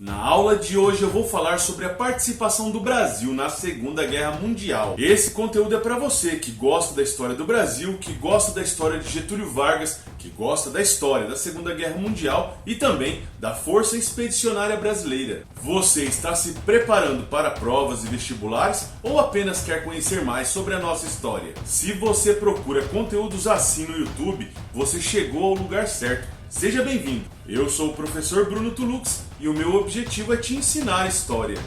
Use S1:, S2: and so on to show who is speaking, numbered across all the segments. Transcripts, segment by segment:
S1: Na aula de hoje eu vou falar sobre a participação do Brasil na Segunda Guerra Mundial. Esse conteúdo é para você que gosta da história do Brasil, que gosta da história de Getúlio Vargas, que gosta da história da Segunda Guerra Mundial e também da Força Expedicionária Brasileira. Você está se preparando para provas e vestibulares ou apenas quer conhecer mais sobre a nossa história? Se você procura conteúdos assim no YouTube, você chegou ao lugar certo. Seja bem-vindo! Eu sou o professor Bruno Tulux e o meu objetivo é te ensinar história.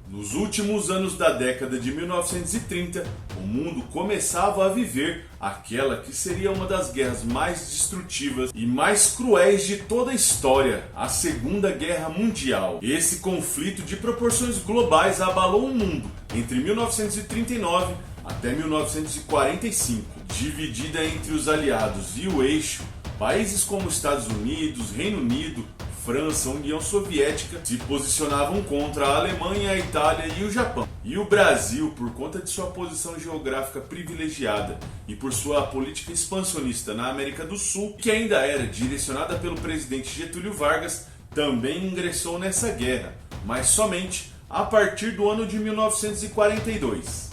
S1: Nos últimos anos da década de 1930, o mundo começava a viver aquela que seria uma das guerras mais destrutivas e mais cruéis de toda a história, a Segunda Guerra Mundial. Esse conflito de proporções globais abalou o mundo entre 1939 até 1945, dividida entre os aliados e o eixo. Países como Estados Unidos, Reino Unido, França, União Soviética se posicionavam contra a Alemanha, a Itália e o Japão. E o Brasil, por conta de sua posição geográfica privilegiada e por sua política expansionista na América do Sul, que ainda era direcionada pelo presidente Getúlio Vargas, também ingressou nessa guerra, mas somente a partir do ano de 1942.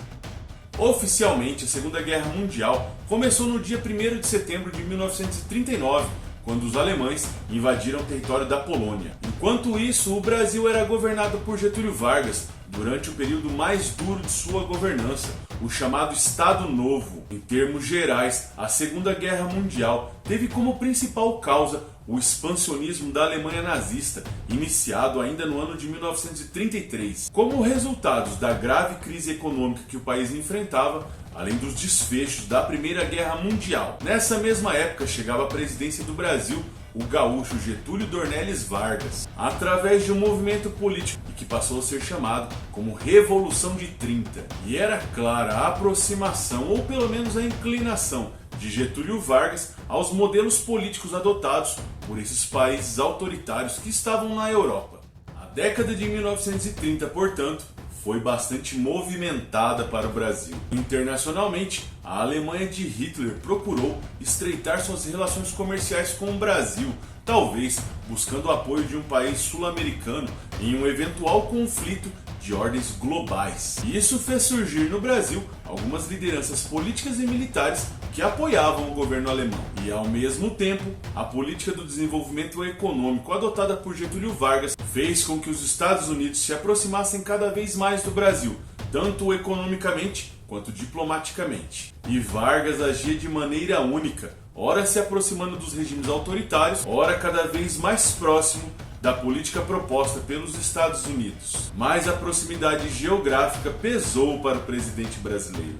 S1: Oficialmente, a Segunda Guerra Mundial começou no dia 1º de setembro de 1939, quando os alemães invadiram o território da Polônia. Enquanto isso, o Brasil era governado por Getúlio Vargas durante o período mais duro de sua governança, o chamado Estado Novo. Em termos gerais, a Segunda Guerra Mundial teve como principal causa o expansionismo da Alemanha nazista, iniciado ainda no ano de 1933. Como resultados da grave crise econômica que o país enfrentava, além dos desfechos da Primeira Guerra Mundial. Nessa mesma época chegava à presidência do Brasil o gaúcho Getúlio Dornelles Vargas, através de um movimento político que passou a ser chamado como Revolução de 30. E era clara a aproximação, ou pelo menos a inclinação, de Getúlio Vargas aos modelos políticos adotados por esses países autoritários que estavam na Europa. A década de 1930, portanto, foi bastante movimentada para o Brasil. Internacionalmente, a Alemanha de Hitler procurou estreitar suas relações comerciais com o Brasil, talvez buscando o apoio de um país sul-americano em um eventual conflito de ordens globais. E isso fez surgir no Brasil algumas lideranças políticas e militares que apoiavam o governo alemão. E ao mesmo tempo, a política do desenvolvimento econômico adotada por Getúlio Vargas fez com que os Estados Unidos se aproximassem cada vez mais do Brasil, tanto economicamente quanto diplomaticamente. E Vargas agia de maneira única, ora se aproximando dos regimes autoritários, ora cada vez mais próximo da política proposta pelos Estados Unidos. Mas a proximidade geográfica pesou para o presidente brasileiro.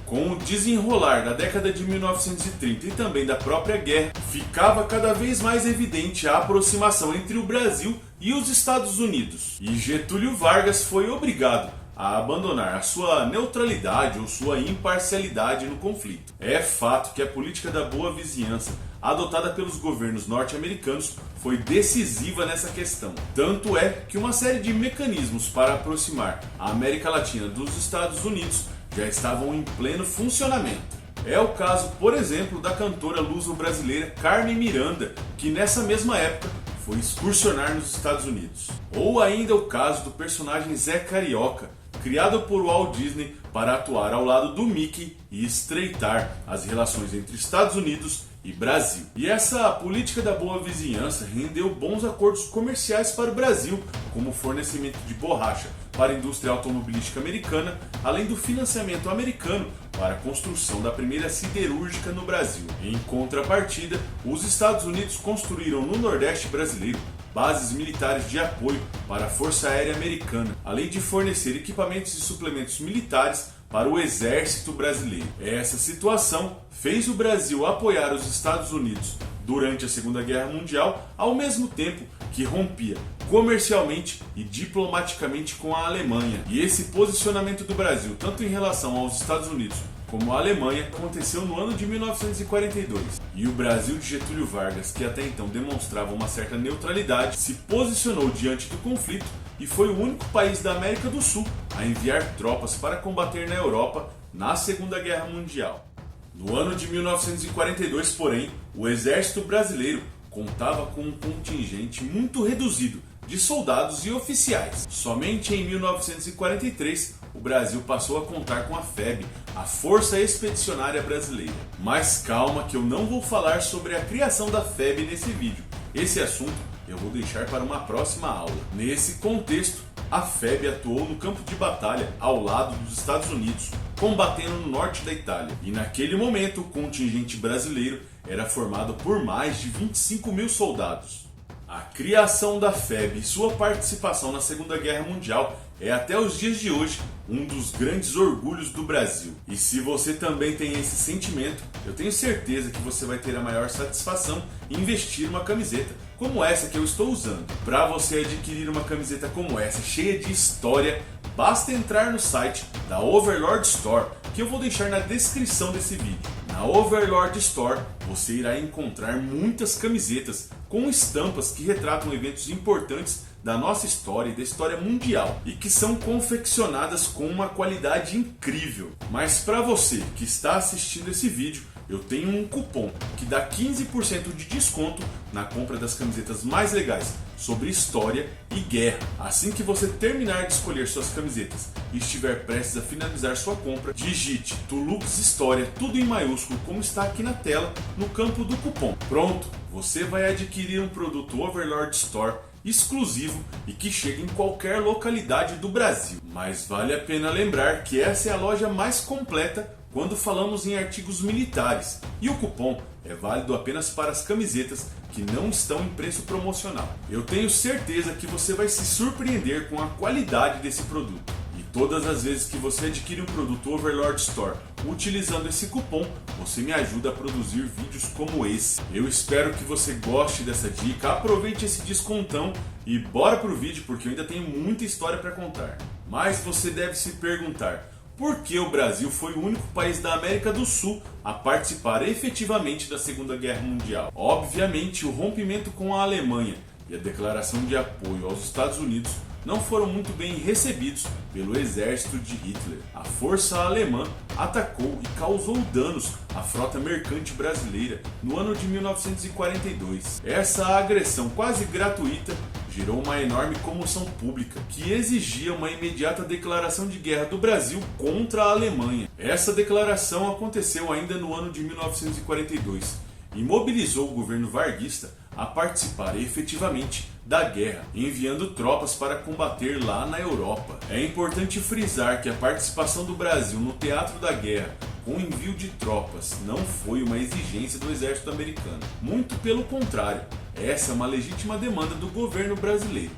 S1: Com o desenrolar da década de 1930 e também da própria guerra, ficava cada vez mais evidente a aproximação entre o Brasil e os Estados Unidos. E Getúlio Vargas foi obrigado a abandonar a sua neutralidade ou sua imparcialidade no conflito. É fato que a política da boa vizinhança adotada pelos governos norte-americanos foi decisiva nessa questão. Tanto é que uma série de mecanismos para aproximar a América Latina dos Estados Unidos já estavam em pleno funcionamento. É o caso, por exemplo, da cantora luso-brasileira Carmen Miranda, que nessa mesma época foi excursionar nos Estados Unidos. Ou ainda o caso do personagem Zé Carioca, criado por Walt Disney para atuar ao lado do Mickey e estreitar as relações entre Estados Unidos e Brasil. E essa política da boa vizinhança rendeu bons acordos comerciais para o Brasil, como o fornecimento de borracha para a indústria automobilística americana, além do financiamento americano para a construção da primeira siderúrgica no Brasil. Em contrapartida, os Estados Unidos construíram no Nordeste brasileiro bases militares de apoio para a Força Aérea Americana, além de fornecer equipamentos e suplementos militares para o Exército Brasileiro. Essa situação fez o Brasil apoiar os Estados Unidos durante a Segunda Guerra Mundial, ao mesmo tempo que rompia comercialmente e diplomaticamente com a Alemanha. E esse posicionamento do Brasil, tanto em relação aos Estados Unidos como à Alemanha, aconteceu no ano de 1942. E o Brasil de Getúlio Vargas, que até então demonstrava uma certa neutralidade, se posicionou diante do conflito e foi o único país da América do Sul a enviar tropas para combater na Europa na Segunda Guerra Mundial. No ano de 1942, porém, o exército brasileiro contava com um contingente muito reduzido de soldados e oficiais. Somente em 1943 o Brasil passou a contar com a FEB, a Força Expedicionária Brasileira. Mas calma que eu não vou falar sobre a criação da FEB nesse vídeo. Esse assunto eu vou deixar para uma próxima aula. Nesse contexto, a FEB atuou no campo de batalha ao lado dos Estados Unidos, combatendo no norte da Itália. E naquele momento o contingente brasileiro era formado por mais de 25 mil soldados. A criação da FEB e sua participação na Segunda Guerra Mundial é até os dias de hoje um dos grandes orgulhos do Brasil. E se você também tem esse sentimento, eu tenho certeza que você vai ter a maior satisfação em vestir uma camiseta como essa que eu estou usando. Para você adquirir uma camiseta como essa, cheia de história, basta entrar no site da Overlord Store, que eu vou deixar na descrição desse vídeo. Na Overlord Store você irá encontrar muitas camisetas com estampas que retratam eventos importantes da nossa história e da história mundial e que são confeccionadas com uma qualidade incrível. Mas para você que está assistindo esse vídeo, eu tenho um cupom que dá 15% de desconto na compra das camisetas mais legais sobre história e guerra. Assim que você terminar de escolher suas camisetas e estiver prestes a finalizar sua compra, digite Tulux História, tudo em maiúsculo, como está aqui na tela, no campo do cupom. Pronto, você vai adquirir um produto Overlord Store exclusivo e que chega em qualquer localidade do Brasil. Mas vale a pena lembrar que essa é a loja mais completa quando falamos em artigos militares, e o cupom é válido apenas para as camisetas que não estão em preço promocional. Eu tenho certeza que você vai se surpreender com a qualidade desse produto. E todas as vezes que você adquire um produto Overlord Store utilizando esse cupom, você me ajuda a produzir vídeos como esse. Eu espero que você goste dessa dica, aproveite esse descontão e bora pro vídeo, porque eu ainda tenho muita história para contar. Mas você deve se perguntar: por que o Brasil foi o único país da América do Sul a participar efetivamente da Segunda Guerra Mundial? Obviamente, o rompimento com a Alemanha e a declaração de apoio aos Estados Unidos não foram muito bem recebidos pelo exército de Hitler. A força alemã atacou e causou danos à frota mercante brasileira no ano de 1942. Essa agressão quase gratuita gerou uma enorme comoção pública que exigia uma imediata declaração de guerra do Brasil contra a Alemanha. Essa declaração aconteceu ainda no ano de 1942 e mobilizou o governo varguista a participar efetivamente da guerra, enviando tropas para combater lá na Europa. É importante frisar que a participação do Brasil no teatro da guerra com o envio de tropas não foi uma exigência do exército americano. Muito pelo contrário, essa é uma legítima demanda do governo brasileiro.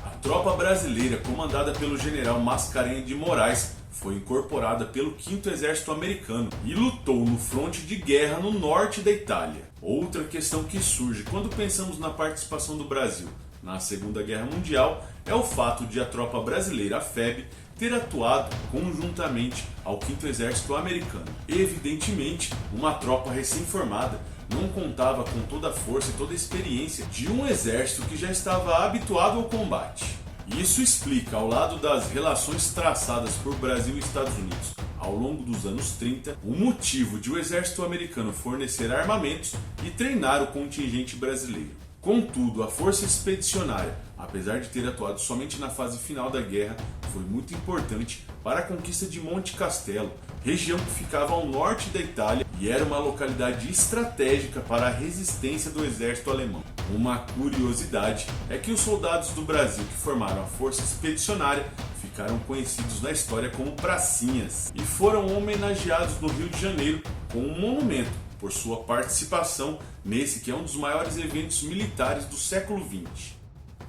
S1: A tropa brasileira, comandada pelo general Mascarenhas de Moraes, foi incorporada pelo 5º Exército Americano e lutou no fronte de guerra no norte da Itália. Outra questão que surge quando pensamos na participação do Brasil na Segunda Guerra Mundial é o fato de a tropa brasileira, a FEB, ter atuado conjuntamente ao 5º Exército Americano. Evidentemente, uma tropa recém-formada não contava com toda a força e toda a experiência de um exército que já estava habituado ao combate. Isso explica, ao lado das relações traçadas por Brasil e Estados Unidos ao longo dos anos 30, o motivo de o exército americano fornecer armamentos e treinar o contingente brasileiro. Contudo, a força expedicionária, apesar de ter atuado somente na fase final da guerra, foi muito importante para a conquista de Monte Castelo, região que ficava ao norte da Itália e era uma localidade estratégica para a resistência do exército alemão. Uma curiosidade é que os soldados do Brasil que formaram a força expedicionária ficaram conhecidos na história como pracinhas e foram homenageados no Rio de Janeiro com um monumento por sua participação nesse que é um dos maiores eventos militares do século XX.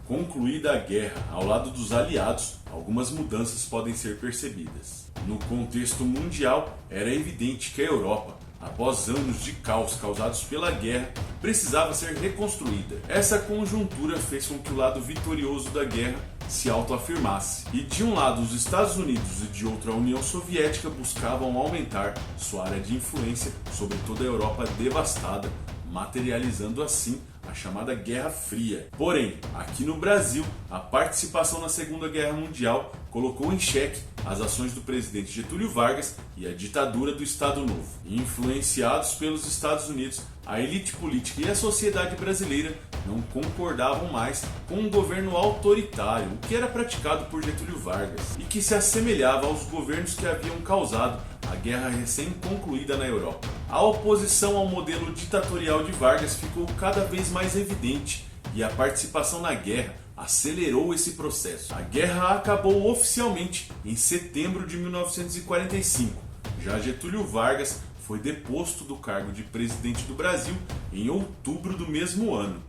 S1: Concluída a guerra, ao lado dos aliados, algumas mudanças podem ser percebidas. No contexto mundial, era evidente que a Europa, após anos de caos causados pela guerra, precisava ser reconstruída. Essa conjuntura fez com que o lado vitorioso da guerra se autoafirmasse. E de um lado os Estados Unidos e de outro a União Soviética buscavam aumentar sua área de influência sobre toda a Europa devastada, materializando assim a chamada Guerra Fria. Porém, aqui no Brasil, a participação na Segunda Guerra Mundial colocou em xeque as ações do presidente Getúlio Vargas e a ditadura do Estado Novo. Influenciados pelos Estados Unidos, A elite política e a sociedade brasileira não concordavam mais com um governo autoritário, o que era praticado por Getúlio Vargas, e que se assemelhava aos governos que haviam causado a guerra recém-concluída na Europa. A oposição ao modelo ditatorial de Vargas ficou cada vez mais evidente e a participação na guerra acelerou esse processo. A guerra acabou oficialmente em setembro de 1945. Já Getúlio Vargas foi deposto do cargo de presidente do Brasil em outubro do mesmo ano.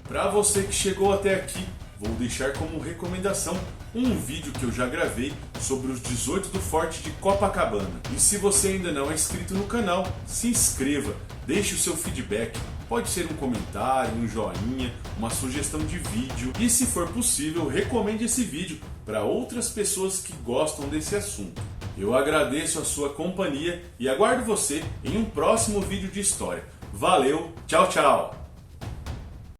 S1: Para você que chegou até aqui, vou deixar como recomendação um vídeo que eu já gravei sobre os 18 do Forte de Copacabana. E se você ainda não é inscrito no canal, se inscreva, deixe o seu feedback, pode ser um comentário, um joinha, uma sugestão de vídeo e, se for possível, recomende esse vídeo para outras pessoas que gostam desse assunto. Eu agradeço a sua companhia e aguardo você em um próximo vídeo de história. Valeu, tchau, tchau!